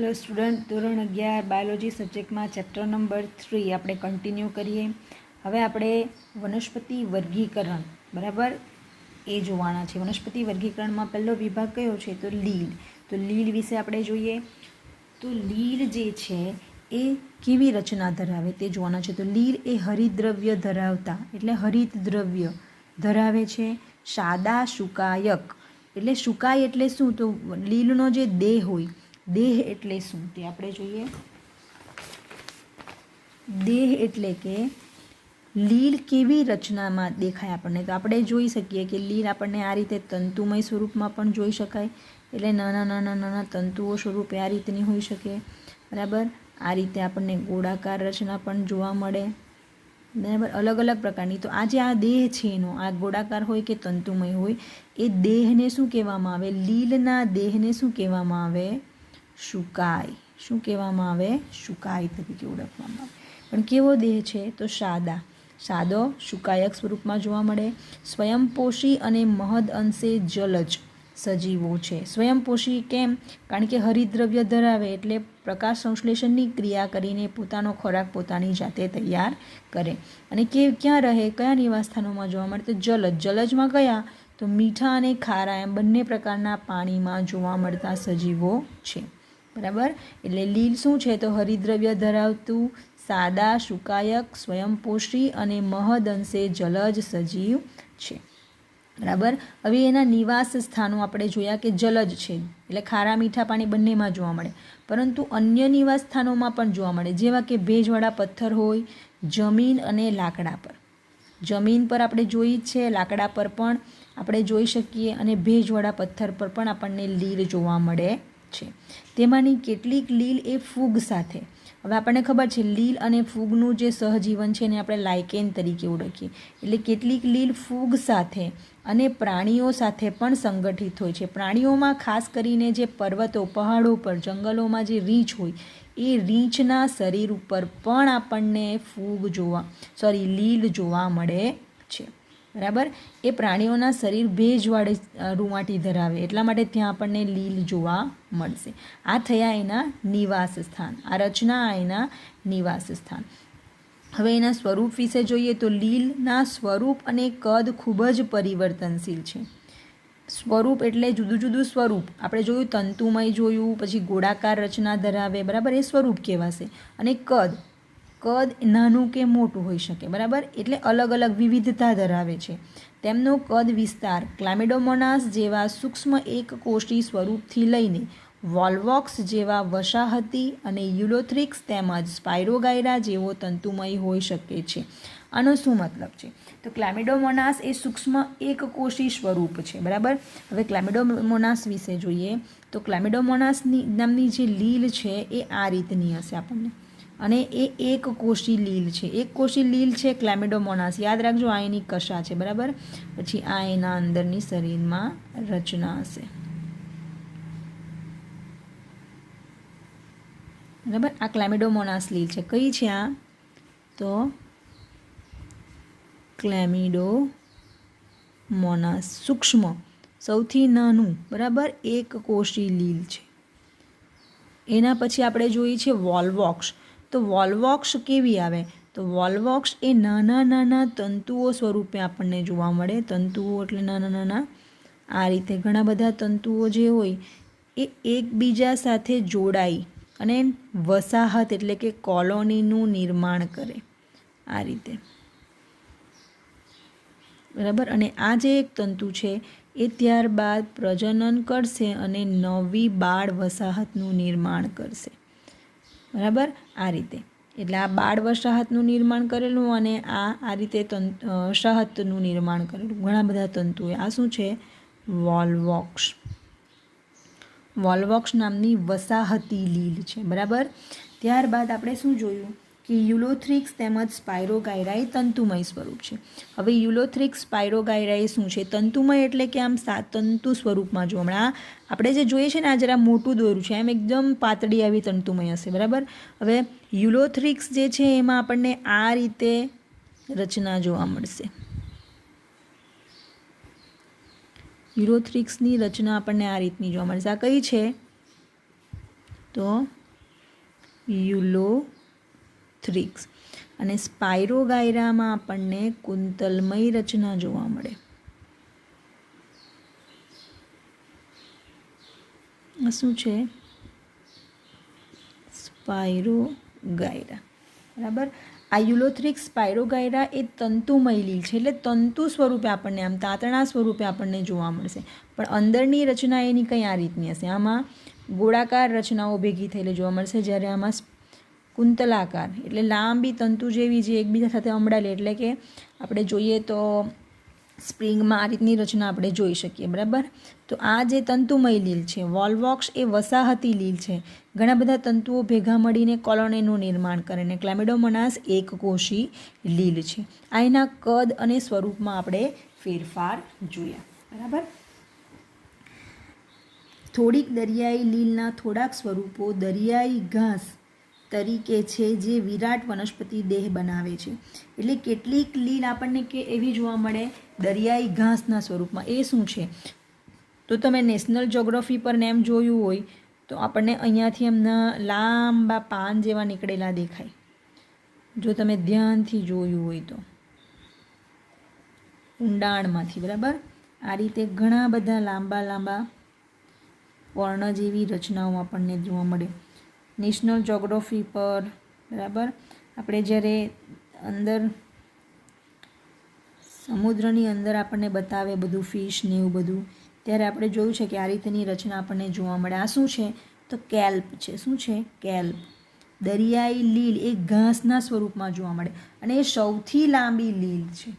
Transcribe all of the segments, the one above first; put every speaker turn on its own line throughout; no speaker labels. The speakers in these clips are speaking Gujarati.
हेलो स्टूडेंट, ધોરણ 11 બાયોલોજી સબ્જેક્ટમાં ચેપ્ટર નંબર 3 આપણે કન્ટિન્યુ કરીએ। હવે આપણે વનસ્પતિ વર્ગીકરણ બરાબર એ જોવાના છે। વનસ્પતિ વર્ગીકરણમાં પહેલો વિભાગ કયો છે તો લીલ। તો લીલ વિશે આપણે જોઈએ તો લીલ જે છે એ કેવી રચના ધરાવે તે જોવાના છે। તો લીલ એ હરિતદ્રવ્ય ધરાવતા એટલે હરિતદ્રવ્ય ધરાવે છે। સાદા શુકાયક એટલે શુકાય એટલે શું તો લીલનો જે દેહ હોય, देह एटले शुं ते आपणे जोईए। देह एटले के लील केवी रचना में देखाय आपणे तो आपणे जोई शकीए कि लील आपणे आ रीते तंतुमय स्वरूप में पण जोई शकाय एटले नाना नाना नाना तंतुओ स्वरूपे आ रीतनी होई शके बराबर। आ रीते आपणे गोळाकार रचना पण जोवा मळे बराबर, अलग अलग प्रकारनी। तो आज आ देह छे एनो आ गोळाकार होय के तंतुमय होय ए देहने शुं कहेवामां आवे, लीलना देहने शुं कहेवामां आवे शुकाय। शुं कहेवामां आवे शुकाय तरीके ओळखवामां आवे। पण केवो देह छे तो सादा सादो शुकायक स्वरूपमां जोवा मळे। स्वयंपोषी अने महद अंशे जलज सजीवो छे। स्वयंपोषी केम? कारण के हरितद्रव्य धरावे एटले प्रकाश संश्लेषणनी क्रिया करीने पोतानो खोराक पोतानी जाते तैयार करे। अने के क्यां रहे, कया निवासस्थानोमां जोवा मळे तो जलज। जलजमां कया तो मीठा अने खारा एम बंने प्रकारना पाणीमां जोवा मळता सजीवो छे बराबर। एटले लील शुं छे तो हरितद्रव्य धरावतुं सादा शुकायक स्वयंपोषी अने महद अंशे जलज सजीव छे बराबर। हवे एना निवास स्थानो आपणे जोया के जलज छे एटले खारा मीठा पाणी बंनेमां जोवा मळे, परंतु अन्य निवास स्थानोमां पण जोवा मळे जेवा के भेजवाळा पत्थर होय, जमीन अने लाकड़ा पर। जमीन पर आपणे जोई छे, लाकड़ा पर पण आपणे जोई शकीए अने भेजवाळा पत्थर पर पण आपणने लील जोवा मळे छे। तेमांनी केटलीक लील ए फूग साथे। हवे आपणे खबर छे लील अने फूगनुं जे सहजीवन छे ने आपणे लाइकेन तरीके ओळखीए। एटले केटलीक लील फूग साथे अने प्राणीओ साथे पण संगठित होय छे। प्राणीओमां खास करीने जे पर्वतो, पहाड़ो पर, जंगलोमां जे रीछ होय ए रीछना शरीर उपर पण आपणने फूग लील जोवा मळे छे बराबर। ए प्राणीओना शरीर भेजवाળી रुवाटी धरावे એટલા માટે ત્યાં આપણને લીલ જોવા મળશે। આ થયા એના નિવાસ સ્થાન, આ રચના એના નિવાસ સ્થાન। હવે એના સ્વરૂપ વિશે જોઈએ તો લીલના સ્વરૂપ અને કદ ખૂબ જ પરિવર્તનશીલ છે। સ્વરૂપ એટલે જુદું જુદું સ્વરૂપ આપણે જોયું, તંતુમય જોયું, પછી ગોળાકાર રચના ધરાવે બરાબર, એ સ્વરૂપ કહેવાશે। અને કદ कद नानु के मोटू होई शके बराबर, एटले अलग अलग विविधता धरावे छे। तेमनो कद विस्तार क्लामिडोमोनास जेवा सूक्ष्म एक कोषी स्वरूपथी लईने वॉल्वॉक्स जेवा वसाहती अने यूलोथ्रिक्स तेमज स्पायरोगायरा जेवो तंतुमय होई शके छे। आनो शुं मतलब छे तो क्लामिडोमोनास ए सूक्ष्म एक कोषी स्वरूप छे बराबर। हवे क्लामिडोमोनास विषे जोईए तो क्लामिडोमोनास नामनी जे लील छे ए आ रीतनी हशे आपणने, અને એ એક કોષી લીલ છે। એક કોષી લીલ છે ક્લામિડોમોનાસ, યાદ રાખજો આ એની કશા છે બરાબર। પછી આ એના અંદરની શરીરમાં રચના હશે બરાબર। આ ક્લામિડોમોનાસ લીલ છે, કઈ છે આ તો ક્લેમિડોમોનાસ સૂક્ષ્મ સૌથી નાનું બરાબર એક કોષી લીલ છે। એના પછી આપણે જોઈએ છે વોલ્વોક્સ। तो वॉल्वॉक्स केवी आवे तो वॉल्वॉक्स ए नाना नाना तंतुओ स्वरूपे आपणने जोवा मळे। तंतुओ एटले नाना नाना आ रीते घणा बधा तंतुओ जे होय ए एकबीजा साथे जोड़ाई अने वसाहत एटले के कॉलोनीनुं निर्माण करे आ रीते बराबर। अने आ जे एक तंतु छे ए त्यारबाद प्रजनन करशे अने नवी बाळ वसाहतनुं निर्माण करशे बराबर। आ रीते एटले आ बाळ वसाहतनुं निर्माण करेलुं अने आ रीते वसाहतनुं निर्माण करेलुं घणा बधा तंतुओ। आ शुं छे वॉल्वॉक्स। वॉल्वॉक्स नामनी वसाहती लील छे बराबर। त्यारबाद आपणे शुं जोयुं कि यूलोथ्रिक्स तेमज स्पायरोगायरा ए तंतुमय स्वरूप छे। हवे यूलोथ्रिक्स स्पायरोगायरा ए शुं छे तंतुमय एटले के आम तंतु स्वरूपमां जोवा मळे। આપણે જે જોઈએ છે ને આ જરા મોટું દોર્યું છે, એમ એકદમ પાતળી આવી તંતુમય હશે બરાબર। હવે યુલોથ્રિક્સ જે છે એમાં આપણને આ રીતે રચના જોવા મળશે। યુલોથ્રિક્સની રચના આપણને આ રીતની જોવા મળશે। આ કઈ છે તો યુલોથ્રિક્સ. અને સ્પાયરોગાયરામાં આપણને કુંતલમય રચના જોવા મળે. શું છે? સ્પાયરોગાયરા. બરાબર. આ યુલોથ્રિક્સ સ્પાયરોગાયરા એ તંતુમય લીલ છે, એટલે તંતુ સ્વરૂપે આપણને આમ તાતણા સ્વરૂપે આપણને જોવા મળશે. પણ અંદરની રચના એની કંઈ આ રીતની હશે. આમાં ગોળાકાર રચનાઓ ભેગી થયેલી જોવા મળશે, જ્યારે આમાં કુંતલાકાર એટલે લાંબી તંતુ જેવી જે એકબીજા સાથે અમડાયેલી, એટલે કે આપણે જોઈએ તો સ્પ્રિંગમાં આ રીતની રચના આપણે જોઈ શકીએ. બરાબર. તો આ જે તંતુમય લીલ છે, વોલ્વોક્સ એ વસાહતી લીલ છે. ઘણા બધા તંતુઓ ભેગા મળીને કોલોનીનું નિર્માણ કરે. અને ક્લેમિડોમોનાસ એકકોષી લીલ છે. આ એના કદ અને સ્વરૂપમાં આપણે ફેરફાર જોયા. બરાબર. થોડીક દરિયાઈ લીલના થોડાક સ્વરૂપો દરિયાઈ ઘાસ તરીકે છે, જે વિરાટ વનસ્પતિ દેહ બનાવે છે. એટલે કેટલીક લીલ આપણને કે એવી જોવા મળે દરિયાઈ ઘાસના સ્વરૂપમાં. એ શું છે? તો તમે નેશનલ જ્યોગ્રાફી પર નેમ જોયું હોય તો આપણને અહીંયાથી એમના લાંબા પાન જેવા નીકળેલા દેખાય, જો તમે ધ્યાનથી જોયું હોય તો ઊંડાણમાંથી. બરાબર. આ રીતે ઘણા બધા લાંબા લાંબા પર્ણ જેવી રચનાઓ આપણને જોવા મળે નેશનલ જ્યોગ્રાફી પર. બરાબર. આપણે જ્યારે અંદર સમુદ્રની અંદર આપણને બતાવે બધું ફિશ ને એવું બધું, ત્યારે આપણે જોયું છે કે આ રીતની રચના આપણને જોવા મળે. આ શું છે? તો કેલ્પ છે. શું છે? કેલ્પ. દરિયાઈ લીલ એ ઘાસના સ્વરૂપમાં જોવા મળે અને એ સૌથી લાંબી લીલ છે.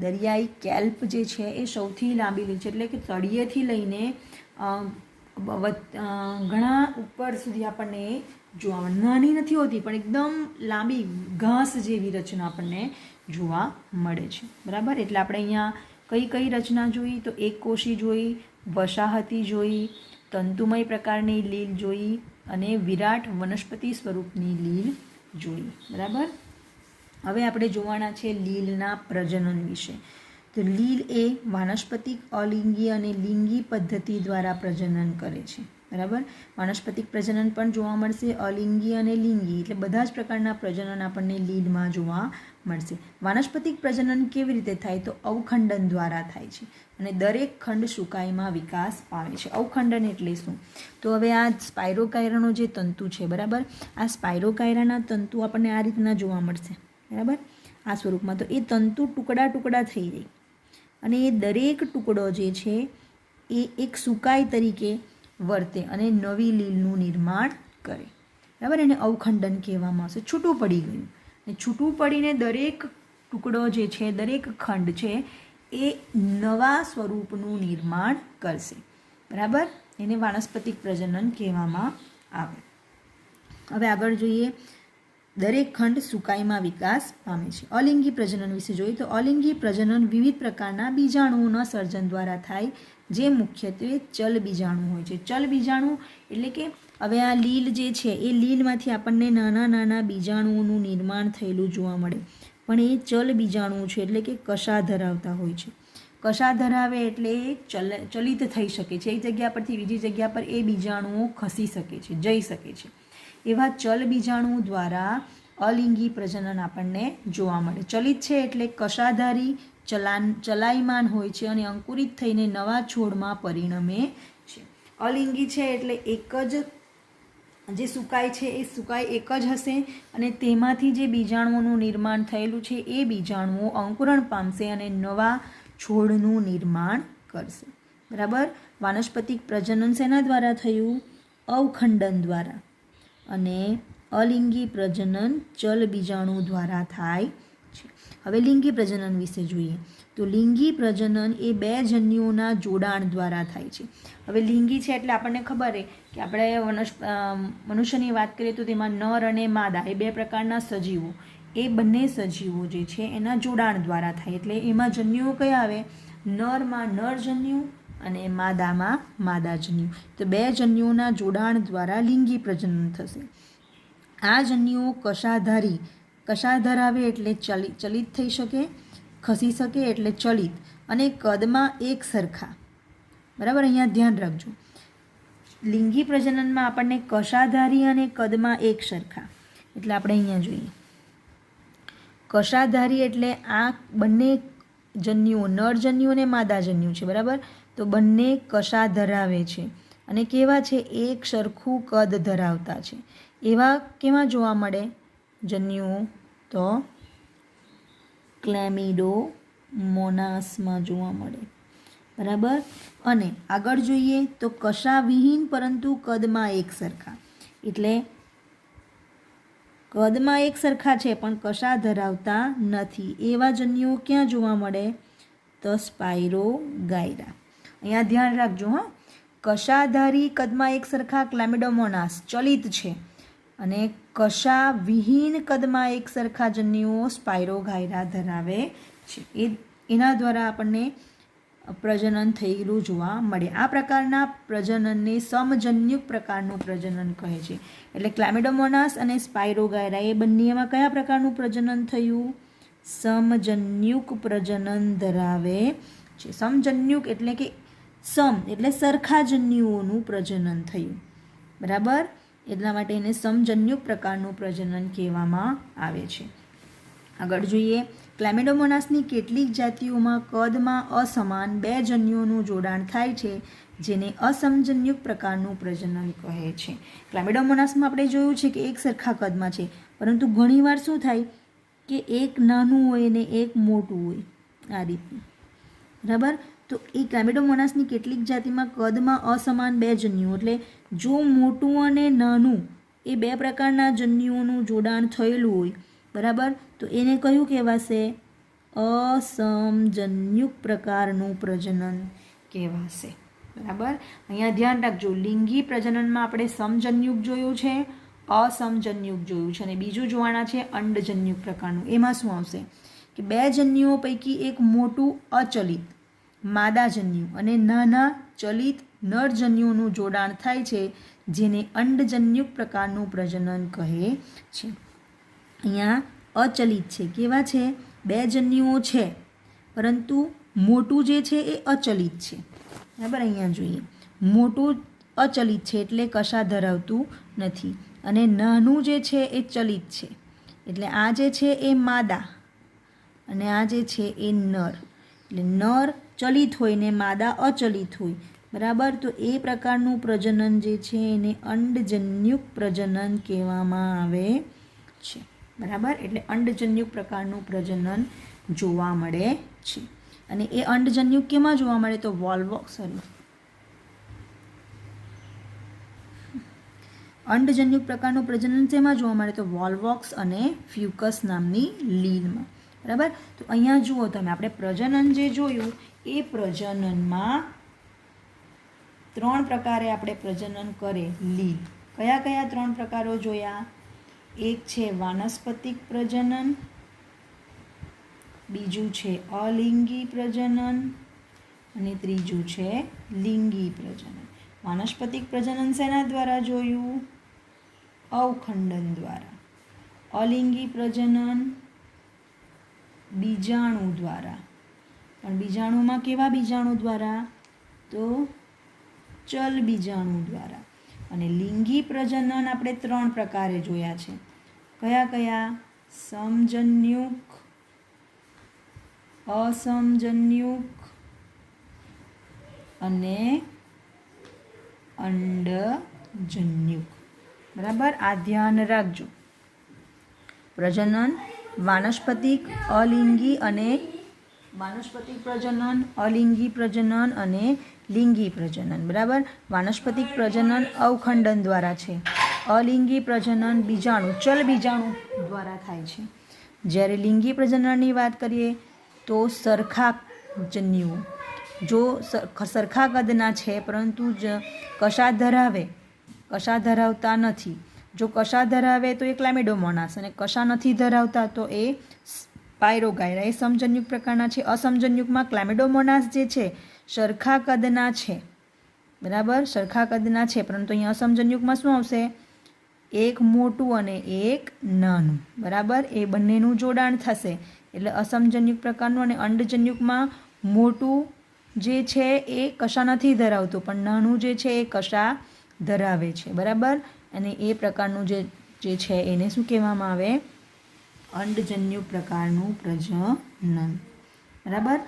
દરિયાઈ કેલ્પ જે છે એ સૌથી લાંબી લીલ છે, એટલે કે તળિયેથી લઈને ઘણા ઉપર સુધી આપણને જોવા મળે. નાની નથી હોતી પણ એકદમ લાંબી ઘાસ જેવી રચના આપણને જોવા મળે છે. બરાબર. એટલે આપણે અહીંયા કઈ કઈ રચના જોઈ? તો એકકોષી જોઈ, વસાહતી જોઈ, તંતુમય પ્રકારની લીલ જોઈ અને વિરાટ વનસ્પતિ સ્વરૂપની લીલ જોઈ. બરાબર. હવે આપણે જોવાના છે લીલના પ્રજનન વિશે. તો લીલ એ વાનસ્પતિક, અલિંગી અને લિંગી પદ્ધતિ દ્વારા પ્રજનન કરે છે. બરાબર. વાનસ્પતિક પ્રજનન પણ જોવા મળશે, અલિંગી અને લિંગી, એટલે બધા જ પ્રકારના પ્રજનન આપણને લીલમાં જોવા મળશે. વાનસ્પતિક પ્રજનન કેવી રીતે થાય? તો અવખંડન દ્વારા થાય છે અને દરેક ખંડ સુકાઈમાં વિકાસ પામે છે. અવખંડન એટલે શું? તો હવે આ સ્પાયરોકાયરાનો જે તંતુ છે, બરાબર, આ સ્પાયરોકાયરાના તંતુ આપણને આ રીતના જોવા મળશે. બરાબર. આ સ્વરૂપમાં. તો એ તંતુ ટુકડા ટુકડા થઈ જાય અને એ દરેક ટુકડો જે છે એ એક સુકાઈ તરીકે વર્તે અને નવી લીલનું નિર્માણ કરે. બરાબર. એને અવખંડન કહેવામાં આવશે. છૂટું પડી ગયું અને છૂટું પડીને દરેક ટુકડો જે છે, દરેક ખંડ છે એ નવા સ્વરૂપનું નિર્માણ કરશે. બરાબર. એને વાનસ્પતિક પ્રજનન કહેવામાં આવે. હવે આગળ જોઈએ. દરેક ખંડ સુકાઈમાં વિકાસ પામે છે. અલિંગી પ્રજનન વિશે જોઈએ તો અલિંગી પ્રજનન વિવિધ પ્રકારના બીજાણુઓના સર્જન દ્વારા થાય, જે મુખ્યત્વે ચલ બીજાણુ હોય છે. ચલ બીજાણુ એટલે કે હવે આ લીલ જે છે એ લીલમાંથી આપણને નાના નાના બીજાણુઓનું નિર્માણ થયેલું જોવા મળે, પણ એ ચલ બીજાણુ છે, એટલે કે કશા ધરાવતા હોય છે. કશા ધરાવે એટલે એ ચલિત થઈ શકે છે. એક જગ્યા પરથી બીજી જગ્યા પર એ બીજાણુઓ ખસી શકે છે, જઈ શકે છે. એવા ચલ બીજાણુ દ્વારા અલિંગી પ્રજનન આપણને જોવા મળે. ચલિત છે એટલે કશાધારી, ચલાયમાન હોય છે અને અંકુરિત થઈને નવા છોડમાં પરિણમે છે. અલિંગી છે એટલે એક જ જે સુકાય છે એ સુકાય એક જ હશે અને તેમાંથી જે બીજાણુઓનું નિર્માણ થયેલું છે એ બીજાણુઓ અંકુરણ પામશે અને નવા છોડનું નિર્માણ કરશે. બરાબર. વાનસ્પતિક પ્રજનન શેના દ્વારા થયું? અવખંડન દ્વારા. અને અલિંગી પ્રજનન ચલ બીજાણુ દ્વારા થાય છે. હવે લિંગી પ્રજનન વિશે જોઈએ તો લિંગી પ્રજનન એ બે જન્યુઓના જોડાણ દ્વારા થાય છે. હવે લિંગી છે એટલે આપણને ખબર કે આપણે મનુષ્યની વાત કરીએ તો તેમાં નર અને માદા એ બે પ્રકારના સજીવો, એ બંને સજીવો જે છે એના જોડાણ દ્વારા થાય. એટલે એમાં જન્યુઓ કયા આવે? નરમાં નર જન્યુ અને માદામાં માદા જન્યુ. તો બે જન્યુઓના જોડાણ દ્વારા લિંગી પ્રજનન થશે. આ જન્યુઓ કશાધારી, કશા ધરાવે એટલે ચલિત થઈ શકે, ખસી શકે એટલે ચલિત, અને કદમાં એક સરખા. બરાબર. અહીંયા ધ્યાન રાખજો. લિંગી પ્રજનનમાં આપણને કશાધારી અને કદમાં એક સરખા, એટલે આપણે અહીંયા જોઈએ કશાધારી એટલે આ બંને જન્યુઓ નરજન્યુ અને માદાજન્યુ છે, બરાબર. તો બંને કશા ધરાવે છે અને કેવા છે, એક સરખું કદ ધરાવતા છે. એવા કેવા જોવા મળે જન્યુઓ? તો ક્લેમિડોમોનાસમાં જોવા મળે, બરાબર. અને આગળ જોઈએ તો કશા વિહીન પરંતુ કદમાં એક સરખા, એટલે કદમાં એક સરખા છે પણ કશા ધરાવતા નથી. એવા જન્યુઓ ક્યાં જોવા મળે? તો સ્પાઇરોગાયરા. અહીંયા ધ્યાન રાખજો હા, કશાધારી કદમાં એક સરખા ક્લેમિડોમોનાસ ચલિત છે અને કશા વિહીન કદમાં એક સરખા જન્યુઓ સ્પાઇરોગાયરા ધરાવે છે. એના દ્વારા આપણને પ્રજનન થયેલું જોવા મળે. આ પ્રકારના પ્રજનનને સમજન્યુક પ્રકારનું પ્રજનન કહે છે. એટલે ક્લેમિડોમોનાસ અને સ્પાઇરોગાયરા એ બંનેમાં કયા પ્રકારનું પ્રજનન થયું? સમજન્યુક પ્રજનન ધરાવે છે. સમજન્યુક એટલે કે સમ એટલે સરખા જન્યુઓનું પ્રજનન થયું, બરાબર. એટલા માટે એને સમજન્યુક પ્રકારનું પ્રજનન કહેવામાં આવે છે. આગળ જોઈએ, ક્લેમિડોમોનાસની કેટલીક જાતિઓમાં કદમાં અસમાન બે જન્યુઓનું જોડાણ થાય છે, જેને અસમજન્યુક પ્રકારનું પ્રજનન કહે છે. ક્લેમિડોમોનાસમાં આપણે જોયું છે કે એક સરખા કદમાં છે, પરંતુ ઘણીવાર શું થાય કે એક નાનું હોય ને એક મોટું હોય, આ રીતનું, બરાબર. તો એ ક્લેમિડોમોનાસની કેટલીક જાતિમાં કદમાં અસમાન બે જન્યુઓ, એટલે જો મોટું અને નાનું એ બે પ્રકારના જન્યુઓનું જોડાણ થયેલું હોય, બરાબર, તો એને કયું કહેવાશે? અસમજન્યુક પ્રકારનું પ્રજનન કહેવાશે, બરાબર. અહીંયા ધ્યાન રાખજો, લિંગી પ્રજનનમાં આપણે સમજન્યુક જોયું છે, અસમજન્યુક જોયું છે અને બીજું જોવાના છે અંડજન્યુક પ્રકારનું. એમાં શું આવશે કે બે જન્યુઓ પૈકી એક મોટું અચલિત માદાજન્યુ અને નાના ચલિત નરજન્યુઓનું જોડાણ થાય છે, જેને અંડજન્યુક પ્રકારનું પ્રજનન કહે છે. અહીંયા અચલિત છે, કેવા છે? બે જન્યુઓ છે પરંતુ મોટું જે છે એ અચલિત છે, બરાબર. અહીંયા જોઈએ મોટું અચલિત છે એટલે કશા ધરાવતું નથી અને નાનું જે છે એ ચલિત છે, એટલે આ જે છે એ માદા અને આ જે છે એ નર, એટલે નર ચલિત હોય ને માદા અચલિત હોય, બરાબર. તો એ પ્રકારનું પ્રજનન જે છે એને અંડજન્યુક પ્રજનન કહેવામાં આવે છે, બરાબર. એટલે અંડજન્યુક પ્રકારનું પ્રજનન જોવા મળે છે અને એ અંડજન્યુક કેમાં જોવા મળે? તો અંડજન્યુક પ્રકારનું પ્રજનન શેમાં જોવા મળે? તો વોલ્વોક્સ અને ફ્યુકસ નામની લીલમાં, બરાબર. તો અહીંયા જુઓ તમે, આપણે પ્રજનન જે જોયું એ પ્રજનનમાં ત્રણ પ્રકારે આપણે પ્રજનન કરે લીલ. કયા કયા ત્રણ પ્રકારો જોયા? એક છે વાનસ્પતિક પ્રજનન, બીજું છે અલિંગી પ્રજનન અને ત્રીજું છે લિંગી પ્રજનન. વાનસ્પતિક પ્રજનન શેના દ્વારા જોયું? અવખંડન દ્વારા. અલિંગી પ્રજનન બીજાણુ દ્વારા, પણ બીજાણુમાં કેવા બીજાણુ દ્વારા? તો ચલ બીજાણુ દ્વારા. અને લિંગી પ્રજનન આપણે ત્રણ પ્રકારે જોયા છે. કયા કયા? સમજન્યુક, અસમજન્યુક અને અંડજન્યુક, બરાબર. આ ધ્યાન રાખજો. પ્રજનન વાનસ્પતિક, અલિંગી અને વાનસ્પતિક પ્રજનન, અલિંગી પ્રજનન અને લિંગી પ્રજનન, બરાબર. વાનસ્પતિક પ્રજનન અવખંડન દ્વારા છે, અલિંગી પ્રજનન બીજાણુ ચલ બીજાણુ દ્વારા થાય છે. જ્યારે લિંગી પ્રજનનની વાત કરીએ તો સરખા જન્યુઓ જો સરખા કદના છે પરંતુ કશા ધરાવતા નથી. જો કશા ધરાવે તો એ ક્લેમિડોમોનાસ અને કશા નથી ધરાવતા તો એ સ્પાઇરોગાયરા. એ સમજન્યુક પ્રકારના છે. અસમજન્યુકમાં ક્લેમિડોમોનાસ જે છે સરખા કદના છે, બરાબર, સરખા કદના છે, પરંતુ અહીંયા અસમજન્યુકમાં શું આવશે? એક મોટું અને એક નાનું, બરાબર. એ બંનેનું જોડાણ થશે એટલે અસમજન્યુક પ્રકારનું. અને અંડજન્યુકમાં મોટું જે છે એ કશા નથી ધરાવતું પણ નાનું જે છે એ કશા ધરાવે છે, બરાબર. અને એ પ્રકારનું જે છે એને શું કહેવામાં આવે? અંડજન્યુ પ્રકારનું પ્રજનન, બરાબર.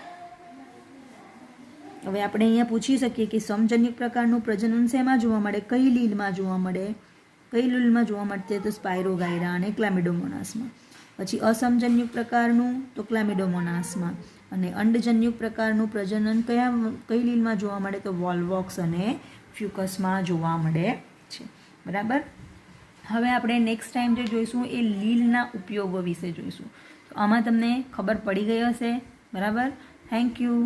હવે આપણે અહીંયા પૂછી શકીએ કે સમજન્યુ પ્રકારનું પ્રજનન શેમાં જોવા મળે, કઈ લીલમાં જોવા મળે? કઈ લીલમાં જોવા મળશે? તો સ્પાયરોગાયરા અને ક્લામિડોમોનાસમાં. પછી અસમજન્યુ પ્રકારનું તો ક્લામિડોમોનાસમાં. અને અંડજન્યુ પ્રકારનું પ્રજનન કઈ લીલમાં જોવા મળે? તો વોલ્વોક્સ અને ફ્યુકસમાં જોવા મળે છે, બરાબર. હવે આપણે નેક્સ્ટ ટાઈમ જે જોઈશું એ લીલના ઉપયોગો વિશે જોઈશું. તો આમાં તમને ખબર પડી ગઈ હશે, બરાબર. Thank you.